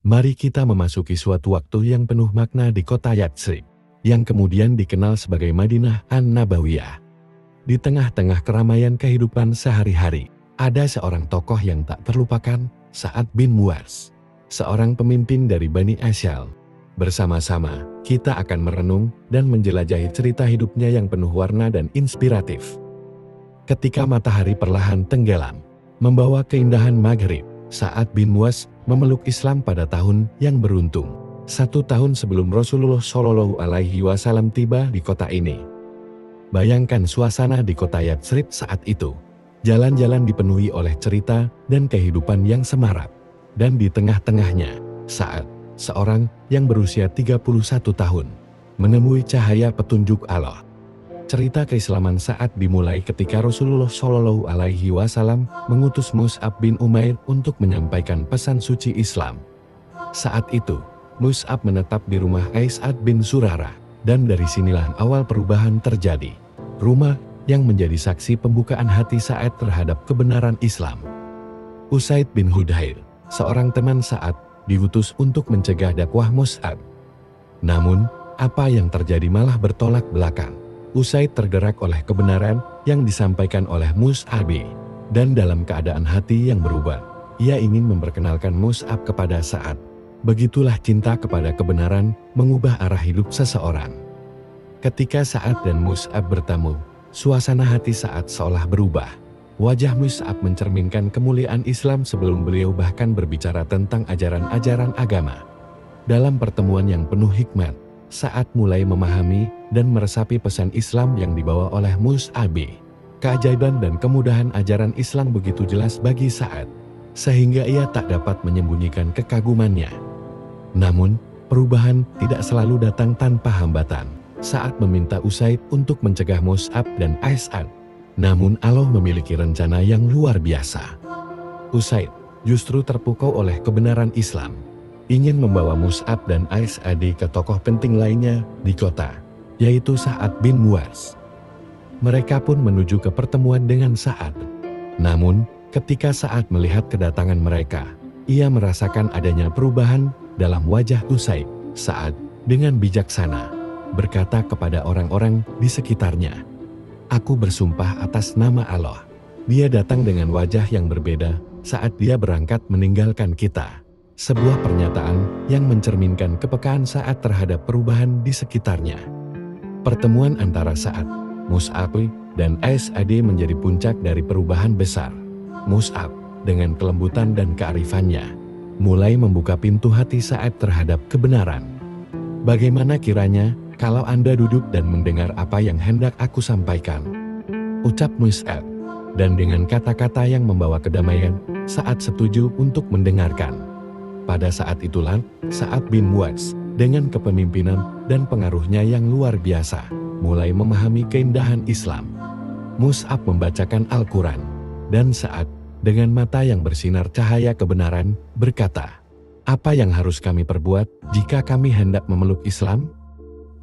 Mari kita memasuki suatu waktu yang penuh makna di kota Yatsrib, yang kemudian dikenal sebagai Madinah An-Nabawiyah. Di tengah-tengah keramaian kehidupan sehari-hari, ada seorang tokoh yang tak terlupakan, Sa'ad bin Mu'adz, seorang pemimpin dari Bani Asyal. Bersama-sama, kita akan merenung dan menjelajahi cerita hidupnya yang penuh warna dan inspiratif. Ketika matahari perlahan tenggelam, membawa keindahan maghrib, Sa'ad bin Mu'adz memeluk Islam pada tahun yang beruntung, 1 tahun sebelum Rasulullah Shallallahu Alaihi Wasallam tiba di kota ini. Bayangkan suasana di kota Yatsrib saat itu. Jalan-jalan dipenuhi oleh cerita dan kehidupan yang semarak. Dan di tengah-tengahnya, Sa'ad, seorang yang berusia 31 tahun, menemui cahaya petunjuk Allah. Cerita keislaman Sa'ad dimulai ketika Rasulullah Shallallahu Alaihi Wasallam mengutus Mus'ab bin Umair untuk menyampaikan pesan suci Islam. Saat itu, Mus'ab menetap di rumah Ais'ad bin Zurarah, dan dari sinilah awal perubahan terjadi. Rumah yang menjadi saksi pembukaan hati Sa'ad terhadap kebenaran Islam. Usaid bin Hudayr, seorang teman Sa'ad, diutus untuk mencegah dakwah Mus'ab. Namun, apa yang terjadi malah bertolak belakang. Usaid tergerak oleh kebenaran yang disampaikan oleh Mus'ab, dan dalam keadaan hati yang berubah, ia ingin memperkenalkan Mus'ab kepada Sa'ad. Begitulah cinta kepada kebenaran mengubah arah hidup seseorang. Ketika Sa'ad dan Mus'ab bertemu, suasana hati Sa'ad seolah berubah. Wajah Mus'ab mencerminkan kemuliaan Islam sebelum beliau bahkan berbicara tentang ajaran-ajaran agama. Dalam pertemuan yang penuh hikmat, Sa'ad mulai memahami dan meresapi pesan Islam yang dibawa oleh Mus'ab. Keajaiban dan kemudahan ajaran Islam begitu jelas bagi Sa'ad, sehingga ia tak dapat menyembunyikan kekagumannya. Namun, perubahan tidak selalu datang tanpa hambatan. Sa'ad meminta Usaid untuk mencegah Mus'ab dan Ais'ad. Namun Allah memiliki rencana yang luar biasa. Usaid justru terpukau oleh kebenaran Islam, ingin membawa Mus'ab dan Ais'ad ke tokoh penting lainnya di kota, yaitu Sa'ad bin Mu'adz. Mereka pun menuju ke pertemuan dengan Sa'ad. Namun, ketika Sa'ad melihat kedatangan mereka, ia merasakan adanya perubahan dalam wajah Usaid. Sa'ad dengan bijaksana berkata kepada orang-orang di sekitarnya, "Aku bersumpah atas nama Allah, dia datang dengan wajah yang berbeda saat dia berangkat meninggalkan kita." Sebuah pernyataan yang mencerminkan kepekaan Sa'ad terhadap perubahan di sekitarnya. Pertemuan antara Sa'ad, Mus'ab, dan Ais'ad menjadi puncak dari perubahan besar. Mus'ab, dengan kelembutan dan kearifannya, mulai membuka pintu hati Sa'ad terhadap kebenaran. "Bagaimana kiranya kalau Anda duduk dan mendengar apa yang hendak aku sampaikan?" ucap Mus'ab. Dan dengan kata-kata yang membawa kedamaian, Sa'ad setuju untuk mendengarkan. Pada saat itulah, Sa'ad bin Mu'adz, dengan kepemimpinan dan pengaruhnya yang luar biasa, mulai memahami keindahan Islam. Mus'ab membacakan Al-Quran, dan Sa'ad, dengan mata yang bersinar cahaya kebenaran, berkata, "Apa yang harus kami perbuat jika kami hendak memeluk Islam?"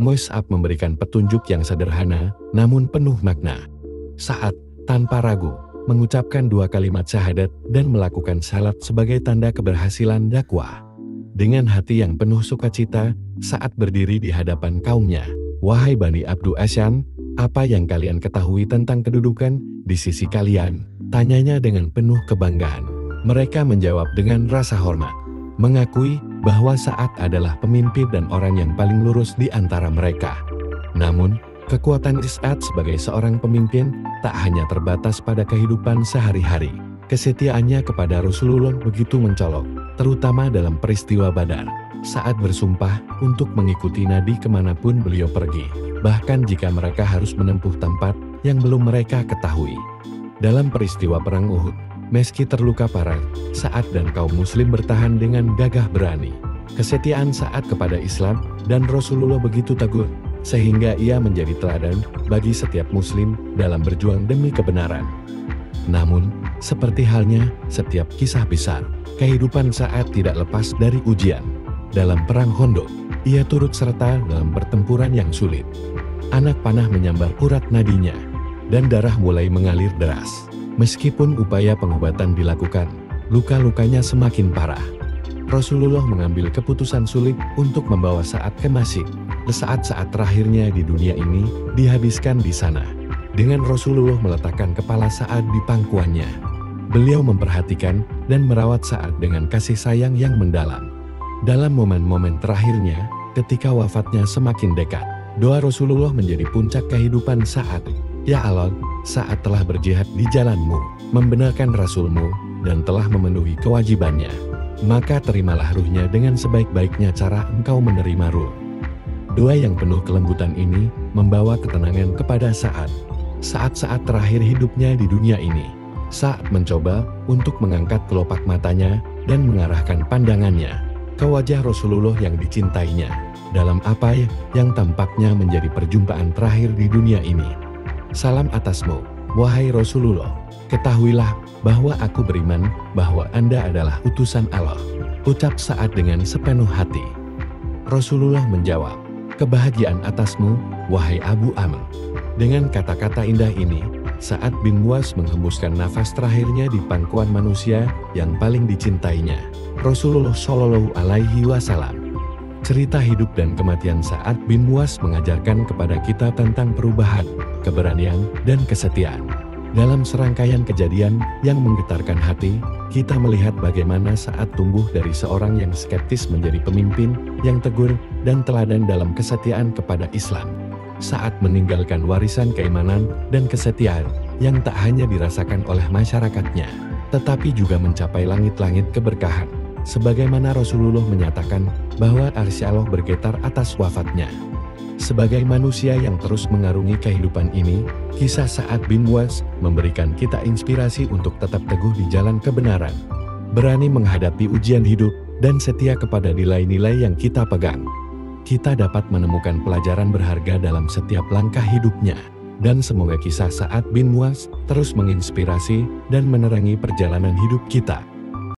Mus'ab memberikan petunjuk yang sederhana, namun penuh makna. Sa'ad, tanpa ragu, mengucapkan 2 kalimat syahadat dan melakukan salat sebagai tanda keberhasilan dakwah. Dengan hati yang penuh sukacita, Sa'ad berdiri di hadapan kaumnya. "Wahai Bani Abdu Asyan, apa yang kalian ketahui tentang kedudukan di sisi kalian?" tanyanya dengan penuh kebanggaan. Mereka menjawab dengan rasa hormat, mengakui bahwa Sa'ad adalah pemimpin dan orang yang paling lurus di antara mereka. Namun, kekuatan Sa'ad sebagai seorang pemimpin tak hanya terbatas pada kehidupan sehari-hari. Kesetiaannya kepada Rasulullah begitu mencolok, terutama dalam peristiwa Badar. Sa'ad bersumpah untuk mengikuti Nabi kemanapun beliau pergi, bahkan jika mereka harus menempuh tempat yang belum mereka ketahui. Dalam peristiwa Perang Uhud, meski terluka parah, Sa'ad dan kaum muslim bertahan dengan gagah berani. Kesetiaan Sa'ad kepada Islam dan Rasulullah begitu teguh, sehingga ia menjadi teladan bagi setiap muslim dalam berjuang demi kebenaran. Namun, seperti halnya setiap kisah besar, kehidupan Sa'ad tidak lepas dari ujian. Dalam Perang Khandaq, ia turut serta dalam pertempuran yang sulit. Anak panah menyambar urat nadinya, dan darah mulai mengalir deras. Meskipun upaya pengobatan dilakukan, luka-lukanya semakin parah. Rasulullah mengambil keputusan sulit untuk membawa Sa'ad ke masjid. Saat-saat terakhirnya di dunia ini dihabiskan di sana. Dengan Rasulullah meletakkan kepala Sa'ad di pangkuannya. Beliau memperhatikan dan merawat Sa'ad dengan kasih sayang yang mendalam. Dalam momen-momen terakhirnya, ketika wafatnya semakin dekat, doa Rasulullah menjadi puncak kehidupan Sa'ad. Ya Allah, Sa'ad telah berjihad di jalan-Mu, membenarkan Rasul-Mu, dan telah memenuhi kewajibannya. Maka terimalah ruhnya dengan sebaik-baiknya cara engkau menerima ruh. Doa yang penuh kelembutan ini membawa ketenangan kepada Sa'ad. Saat-saat terakhir hidupnya di dunia ini, Sa'ad mencoba untuk mengangkat kelopak matanya dan mengarahkan pandangannya ke wajah Rasulullah yang dicintainya dalam apa yang tampaknya menjadi perjumpaan terakhir di dunia ini. Salam atasmu, wahai Rasulullah. Ketahuilah bahwa aku beriman bahwa Anda adalah utusan Allah. Ucap Sa'ad dengan sepenuh hati. Rasulullah menjawab, kebahagiaan atasmu, wahai Abu Amr. Dengan kata-kata indah ini, Sa'ad bin Mu'adz menghembuskan nafas terakhirnya di pangkuan manusia yang paling dicintainya, Rasulullah Shallallahu Alaihi Wasallam. Cerita hidup dan kematian Sa'ad bin Mu'adz mengajarkan kepada kita tentang perubahan, keberanian, dan kesetiaan. Dalam serangkaian kejadian yang menggetarkan hati, kita melihat bagaimana Sa'ad tumbuh dari seorang yang skeptis menjadi pemimpin yang teguh dan teladan dalam kesetiaan kepada Islam. Sa'ad meninggalkan warisan keimanan dan kesetiaan yang tak hanya dirasakan oleh masyarakatnya, tetapi juga mencapai langit-langit keberkahan. Sebagaimana Rasulullah menyatakan bahwa arsy Allah bergetar atas wafatnya. Sebagai manusia yang terus mengarungi kehidupan ini, kisah Sa'ad bin Mu'adz memberikan kita inspirasi untuk tetap teguh di jalan kebenaran, berani menghadapi ujian hidup, dan setia kepada nilai-nilai yang kita pegang. Kita dapat menemukan pelajaran berharga dalam setiap langkah hidupnya, dan semoga kisah Sa'ad bin Mu'adz terus menginspirasi dan menerangi perjalanan hidup kita.